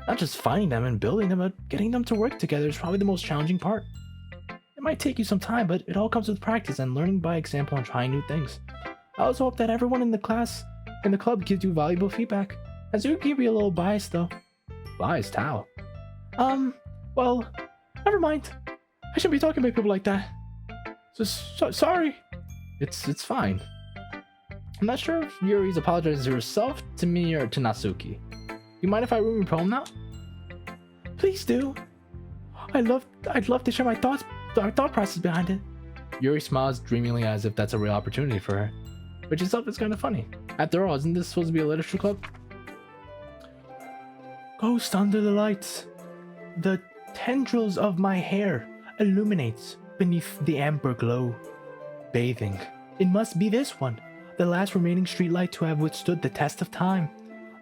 Not just finding them and building them, but getting them to work together is probably the most challenging part. It might take you some time, but it all comes with practice and learning by example and trying new things. I also hope that everyone in the club gives you valuable feedback. As you can be a little biased though. Biased? How? Well, never mind. I shouldn't be talking about people like that. Sorry. It's fine. I'm not sure if Yuri's apologizing to herself, to me, or to Natsuki. You mind if I read my poem now? Please do. I'd love to share my thought process behind it. Yuri smiles dreamingly as if that's a real opportunity for her, which itself is kind of funny. After all, isn't this supposed to be a literature club? Ghost under the lights. The tendrils of my hair illuminates beneath the amber glow. Bathing. It must be this one. The last remaining streetlight to have withstood the test of time.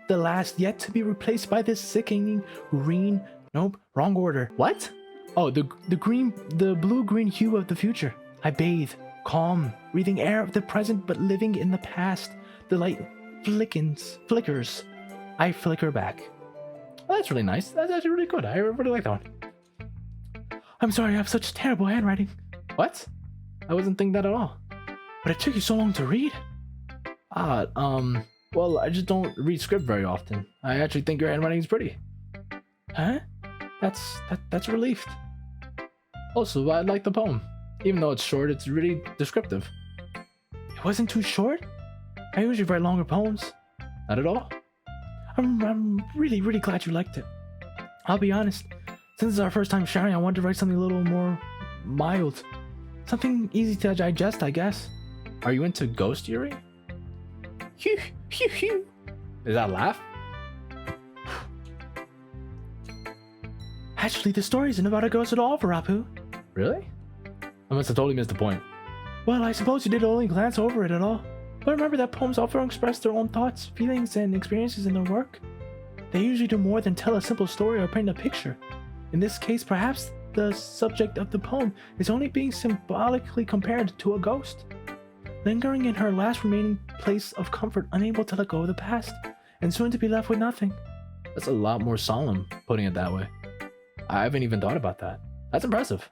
The last yet to be replaced by this sickening green... Nope, wrong order. What? Oh, the blue-green hue of the future. I bathe, calm, breathing air of the present but living in the past. The light flickers. I flicker back. Well, that's really nice. That's actually really good. I really like that one. I'm sorry, I have such terrible handwriting. What? I wasn't thinking that at all. But it took you so long to read. Well, I just don't read script very often. I actually think your handwriting is pretty. Huh? That's relieved. Also, I like the poem. Even though it's short, it's really descriptive. It wasn't too short? I usually write longer poems. Not at all. I'm really glad you liked it. I'll be honest, since it's our first time sharing, I wanted to write something a little more mild. Something easy to digest, I guess. Are you into ghost Yuri? Phew, phew, phew. Is that a laugh? Actually, the story isn't about a ghost at all, Varapu. Really? I must have totally missed the point. Well, I suppose you did only glance over it at all. But remember that poems often express their own thoughts, feelings, and experiences in their work. They usually do more than tell a simple story or paint a picture. In this case, perhaps the subject of the poem is only being symbolically compared to a ghost, lingering in her last remaining place of comfort, unable to let go of the past, and soon to be left with nothing. That's a lot more solemn, putting it that way. I haven't even thought about that. That's impressive.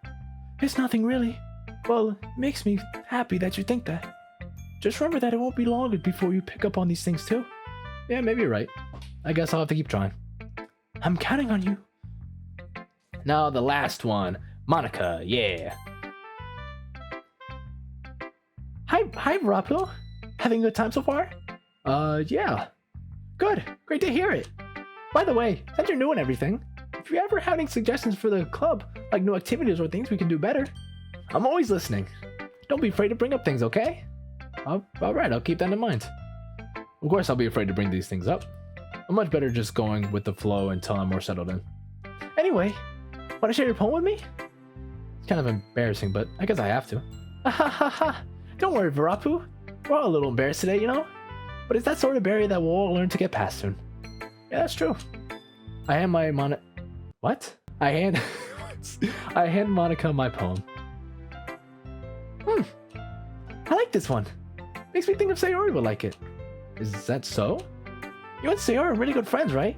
It's nothing really. Well, it makes me happy that you think that. Just remember that it won't be long before you pick up on these things too. Yeah, maybe you're right. I guess I'll have to keep trying. I'm counting on you. Now the last one. Monica, yeah. Hi, Varapu. Having a good time so far? Yeah. Good. Great to hear it. By the way, since you're new and everything, if you ever have any suggestions for the club, like new activities or things we can do better, I'm always listening. Don't be afraid to bring up things, okay? Alright, I'll keep that in mind. Of course, I'll be afraid to bring these things up. I'm much better just going with the flow until I'm more settled in. Anyway, want to share your poem with me? It's kind of embarrassing, but I guess I have to. Don't worry, Varapu. We're all a little embarrassed today, you know? But it's that sort of barrier that we'll all learn to get past soon. Yeah, that's true. I hand What? I hand Monica my poem. I like this one. Makes me think of Sayori would like it. Is that so? You and Sayori are really good friends, right?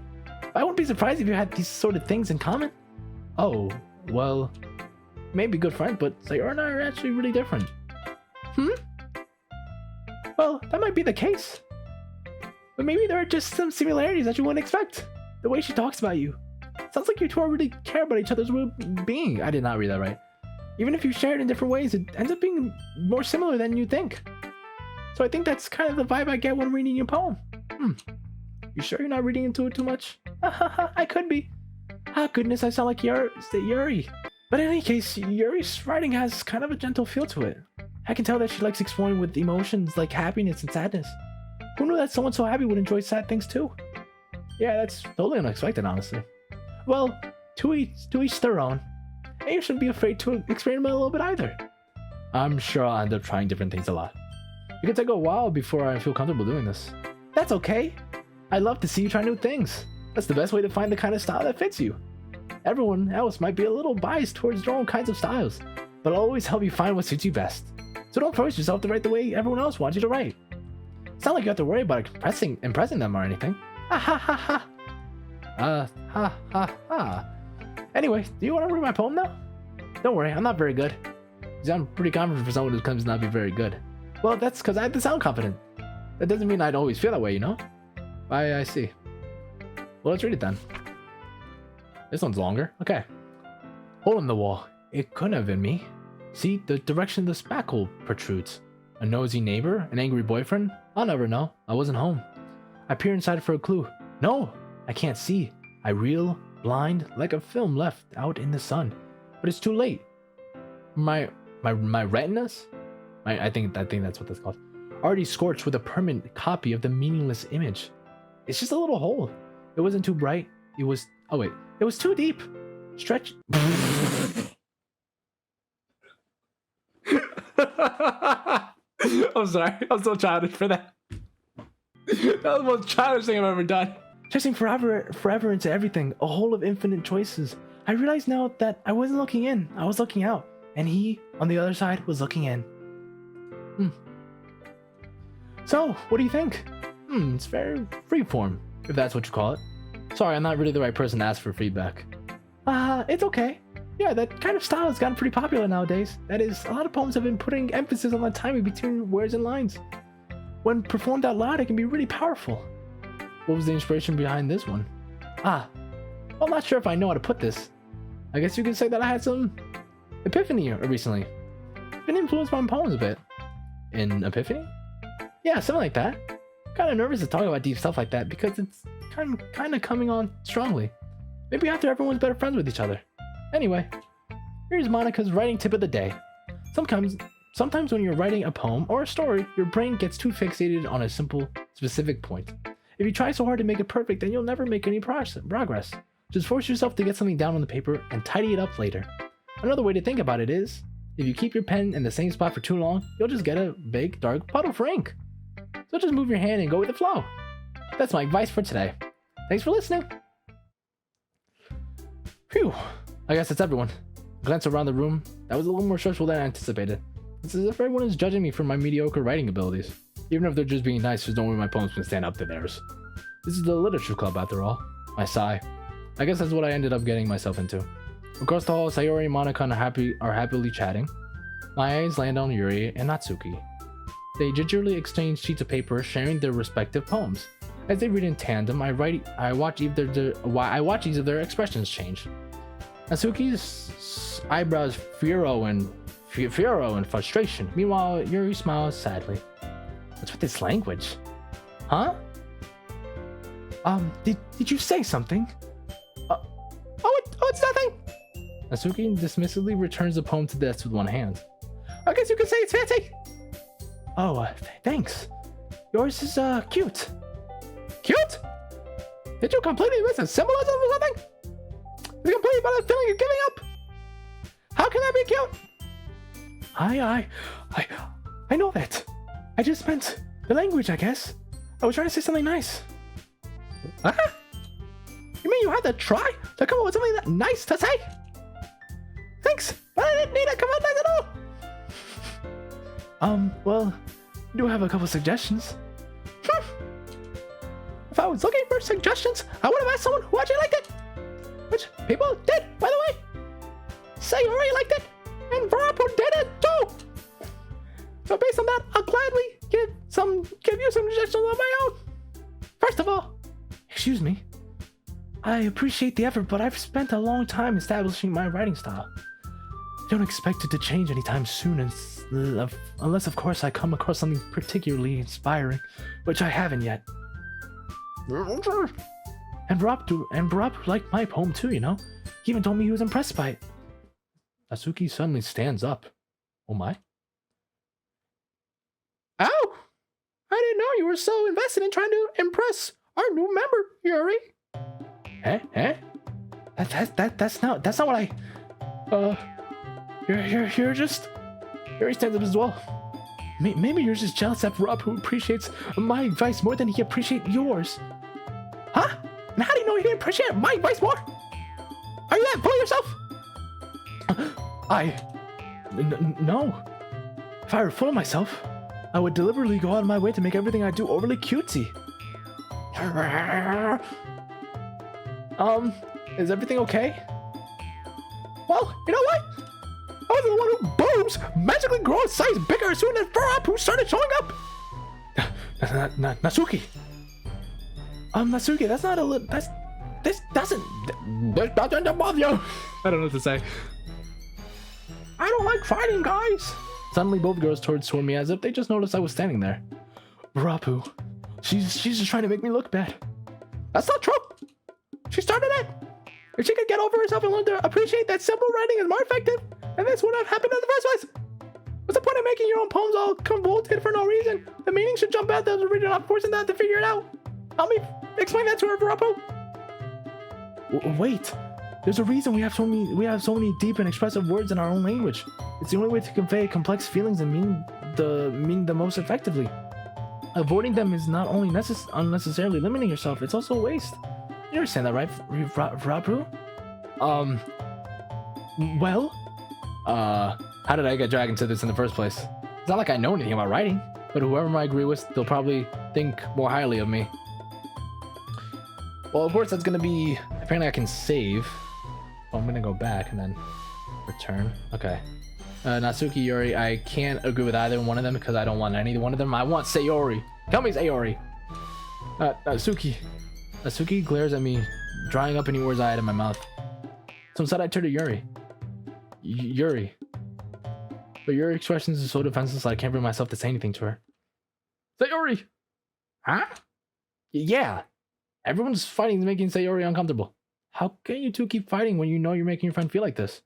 I wouldn't be surprised if you had these sort of things in common. Oh, well, maybe good friends, but Sayori and I are actually really different. Well, that might be the case. But maybe there are just some similarities that you wouldn't expect. The way she talks about you. Sounds like you two really care about each other's well-being. I did not read that right. Even if you share it in different ways, it ends up being more similar than you think. So I think that's kind of the vibe I get when reading your poem. You sure you're not reading into it too much? I could be. Ah, goodness, I sound like Yuri. But in any case, Yuri's writing has kind of a gentle feel to it. I can tell that she likes exploring with emotions like happiness and sadness. Who knew that someone so happy would enjoy sad things too? Yeah, that's totally unexpected, honestly. Well, to each their own. And you shouldn't be afraid to experiment a little bit either. I'm sure I'll end up trying different things a lot. It could take a while before I feel comfortable doing this. That's okay. I love to see you try new things. That's the best way to find the kind of style that fits you. Everyone else might be a little biased towards their own kinds of styles, but I'll always help you find what suits you best. So don't force yourself to write the way everyone else wants you to write. It's not like you have to worry about impressing them or anything. Anyway, do you want to read my poem now? Don't worry, I'm not very good. See, I'm pretty confident for someone who claims to not be very good. Well, that's because I have to sound confident. That doesn't mean I'd always feel that way, you know? I see. Well, let's read it then. This one's longer. Okay. Hole in the wall. It couldn't have been me. See, the direction the spackle protrudes. A nosy neighbor? An angry boyfriend? I'll never know. I wasn't home. I peer inside for a clue. No, I can't see. I reel, blind, like a film left out in the sun. But it's too late. My retinas? I think that's what that's called. Already scorched with a permanent copy of the meaningless image. It's just a little hole. It wasn't too bright. It was... Oh wait. It was too deep. Stretch... I'm sorry. I'm so childish for that. That was the most childish thing I've ever done. Chasing forever into everything. A hole of infinite choices. I realize now that I wasn't looking in. I was looking out. And he, on the other side, was looking in. So, what do you think? It's very freeform, if that's what you call it. Sorry, I'm not really the right person to ask for feedback. It's okay. Yeah, that kind of style has gotten pretty popular nowadays. That is, a lot of poems have been putting emphasis on the timing between words and lines. When performed out loud, it can be really powerful. What was the inspiration behind this one? Well, I'm not sure if I know how to put this. I guess you could say that I had some epiphany recently. Been influenced by my poems a bit. An epiphany? Yeah, something like that. Kind of nervous to talk about deep stuff like that because it's kind of coming on strongly. Maybe after everyone's better friends with each other. Anyway, here's Monica's writing tip of the day. Sometimes when you're writing a poem or a story, your brain gets too fixated on a simple, specific point. If you try so hard to make it perfect, then you'll never make any progress. Just force yourself to get something down on the paper and tidy it up later. Another way to think about it is, if you keep your pen in the same spot for too long, you'll just get a big, dark puddle for ink. So just move your hand and go with the flow. That's my advice for today. Thanks for listening. Phew. I guess that's everyone. Glance around the room. That was a little more stressful than I anticipated. It's as if everyone is judging me for my mediocre writing abilities. Even if they're just being nice, there's no way my poems can stand up to theirs. This is the literature club after all. I sigh. I guess that's what I ended up getting myself into. Across the hall, Sayori and Monica are happily chatting. My eyes land on Yuri and Natsuki. They gingerly exchange sheets of paper, sharing their respective poems. As they read in tandem, I watch each of their expressions change. Natsuki's eyebrows furrow in frustration. Meanwhile, Yuri smiles sadly. What's with this language? Huh? Did you say something? It's nothing. Natsuki dismissively returns the poem to the desk with one hand. I guess you could say it's fancy. Thanks. Yours is, cute. Cute? Did you completely miss a symbolism or something? It's completely about a feeling you're giving up. How can that be cute? I know that. I just meant the language, I guess. I was trying to say something nice. Huh? You mean you had to try to come up with something that nice to say? Thanks, but I didn't need to come out nice at all. Well, I do have a couple suggestions. If I was looking for suggestions, I would have asked someone who actually liked it. Which people did, by the way. Sayori liked it, and Varapu did it too. So based on that, I'll gladly give you some suggestions on my own. First of all, excuse me. I appreciate the effort, but I've spent a long time establishing my writing style. I don't expect it to change anytime soon, unless of course I come across something particularly inspiring, which I haven't yet. And Barup liked my poem too, you know? He even told me he was impressed by it. Natsuki suddenly stands up. Oh my. Ow! I didn't know you were so invested in trying to impress our new member, Yuri. Eh? That's not what I... You're just... Yuri stands up as well. Maybe you're just jealous that Rob, who appreciates my advice more than he appreciates yours. Huh? And how do you know he didn't appreciate my advice more? Are you that full of yourself? No. If I were full of myself, I would deliberately go out of my way to make everything I do overly cutesy. Is everything okay? Well, you know what? I was the one who booms magically grow in size bigger as soon as Varapu started showing up. Natsuki. Natsuki, that's not a little. This doesn't bother you. I don't know what to say. I don't like fighting, guys. Suddenly, both girls toward me as if they just noticed I was standing there. Varapu, she's just trying to make me look bad. That's not true. She started it. If she could get over herself and learn to appreciate that simple writing is more effective, and this wouldn't have happened in the first place. What's the point of making your own poems all convoluted for no reason? The meaning should jump out the original, not forcing that to figure it out. Help me explain that to her, Varapu. Wait, there's a reason we have so many deep and expressive words in our own language. It's the only way to convey complex feelings and mean the most effectively. Avoiding them is not only unnecessarily limiting yourself, it's also a waste. You understand that, right, Varapu? How did I get dragged into this in the first place? It's not like I know anything about writing, but whoever I agree with, they'll probably think more highly of me. Well, of course, that's gonna be... Apparently I can save. Oh, I'm gonna go back and then return. Okay. Natsuki, Yuri, I can't agree with either one of them because I don't want any one of them. I want Sayori. Tell me Sayori. Natsuki glares at me, drying up any words I had in my mouth. So instead I turn to Yuri. Yuri. But Yuri's expressions are so defenseless that I can't bring myself to say anything to her. Sayori! Huh? Yeah. Everyone's fighting is making Sayori uncomfortable. How can you two keep fighting when you know you're making your friend feel like this?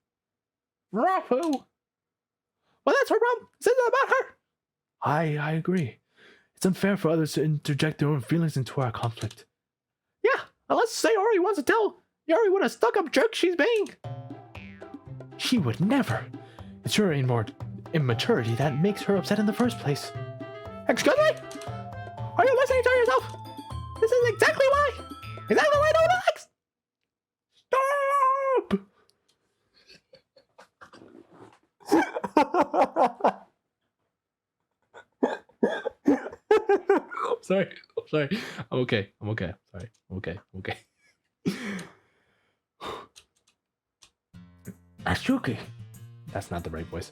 Rafu! Well, that's her problem. This isn't about her. I agree. It's unfair for others to interject their own feelings into our conflict. Yeah, unless Sayori wants to tell Yuri what a stuck-up jerk she's being. She would never. It's your immaturity that makes her upset in the first place. Excuse me? Are you listening to yourself? This is exactly why. Exactly why no one likes. Stop! I'm sorry. I'm okay. Sorry. I'm okay. Natsuki. That's not the right voice.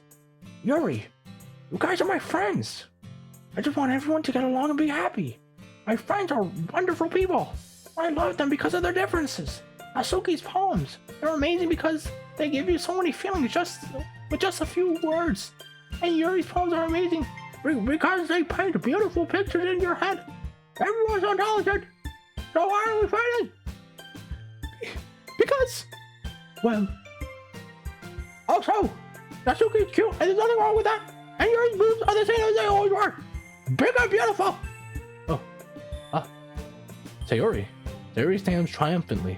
Yuri, you guys are my friends. I just want everyone to get along and be happy. My friends are wonderful people. I love them because of their differences. Natsuki's poems, they're amazing because they give you so many feelings with just a few words. And Yuri's poems are amazing because they paint beautiful pictures in your head. Everyone's so talented. So why are we fighting? Because, well, also, Natsuki's cute and there's nothing wrong with that. And Yuri's boobs are the same as they always were. Big and beautiful. Sayori. Sayori stands triumphantly.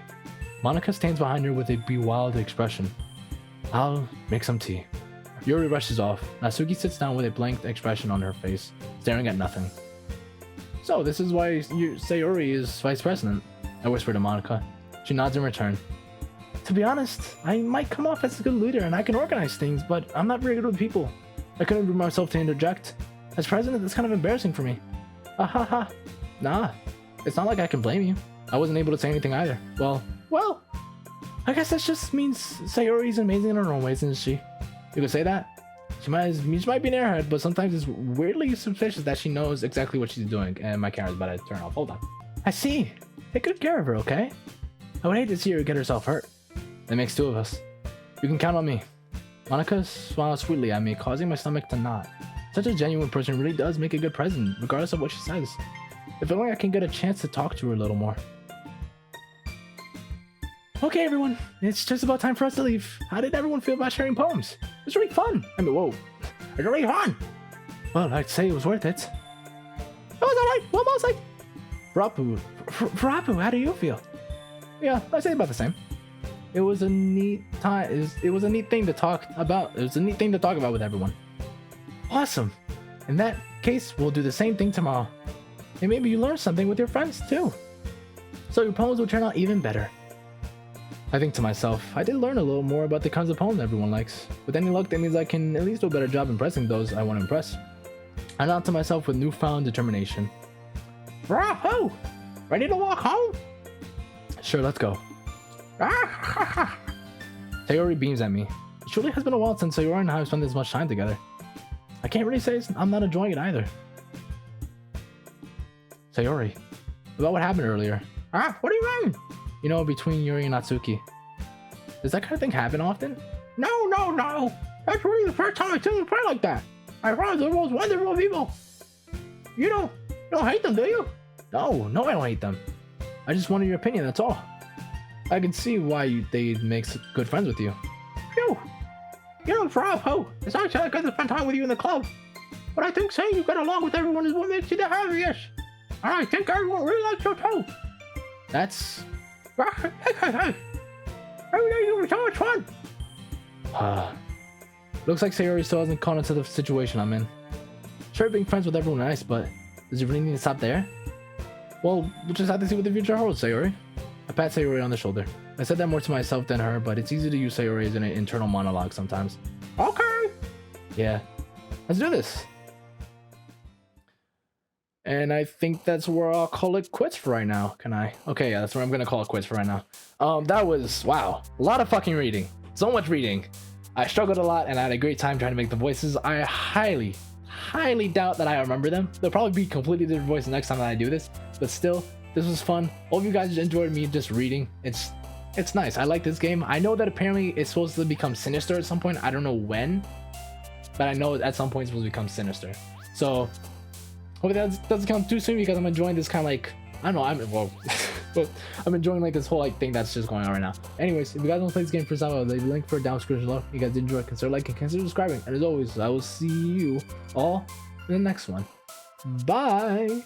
Monica stands behind her with a bewildered expression. I'll make some tea. Yuri rushes off. Natsuki sits down with a blank expression on her face, staring at nothing. So, this is why Sayori is vice president, I whisper to Monica. She nods in return. To be honest, I might come off as a good leader and I can organize things, but I'm not very good with people. I couldn't bring myself to interject. As president, it's kind of embarrassing for me. Nah, it's not like I can blame you. I wasn't able to say anything either. Well, I guess that just means Sayori's amazing in her own ways, isn't she? You could say that. She might be an airhead, but sometimes it's weirdly suspicious that she knows exactly what she's doing. And my camera's about to turn off. Hold on. I see. Take good care of her, okay? I would hate to see her get herself hurt. That makes two of us. You can count on me. Monica smiles sweetly at me, causing my stomach to knot. Such a genuine person really does make a good president, regardless of what she says. If only I can get a chance to talk to her a little more. Okay, everyone, it's just about time for us to leave. How did everyone feel about sharing poems? It was really fun. I mean, whoa. It was really fun. Well, I'd say it was worth it. It was alright, well, mostly. Rapu, how do you feel? Yeah, I'd say about the same. It was a neat time. It was a neat thing to talk about. It was a neat thing to talk about with everyone. Awesome. In that case, we'll do the same thing tomorrow. And maybe you learn something with your friends too. So your poems will turn out even better. I think to myself, I did learn a little more about the kinds of poems everyone likes. With any luck, that means I can at least do a better job impressing those I want to impress. I nod to myself with newfound determination. Wahoo! Ready to walk home? Sure, let's go. Sayori beams at me. It surely has been a while since Sayori and I have spent this much time together. I can't really say I'm not enjoying it either. Sayori, about what happened earlier. What do you mean? You know, between Yuri and Natsuki. Does that kind of thing happen often? No. That's really the first time I've seen them play like that. My friends are the most wonderful people. You don't hate them, do you? No, I don't hate them. I just wanted your opinion, that's all. I can see why they make good friends with you. Phew. Bravo. It's actually good to spend time with you in the club. But I think saying you get along with everyone is what makes you the happiest. And I think everyone really likes you too. That's... Hey. Every day you were so much fun. Looks like Sayori still hasn't caught into the situation I'm in. Sure, being friends with everyone is nice, but does it really need to stop there? Well, we'll just have to see what the future holds, Sayori. I pat Sayori on the shoulder. I said that more to myself than her, but it's easy to use Sayori as an internal monologue sometimes. Okay. Yeah. Let's do this. And I think that's where I'll call it quits for right now. Can I? Okay, yeah, that's where I'm gonna call it quits for right now. That was, wow, a lot of fucking reading. So much reading. I struggled a lot and I had a great time trying to make the voices. I highly doubt that I remember them. They'll probably be completely different voices next time that I do this. But still, this was fun. Hope you guys enjoyed me just reading. It's nice. I like this game. I know that apparently it's supposed to become sinister at some point. I don't know when, but I know at some point it's supposed to become sinister. So hope that doesn't come too soon because I'm enjoying this kind of like, I don't know, but I'm enjoying like this whole like thing that's just going on right now. Anyways, if you guys want to play this game first time, I'll leave a link for it down in the description below. If you guys did enjoy, consider liking, consider subscribing. And as always, I will see you all in the next one. Bye.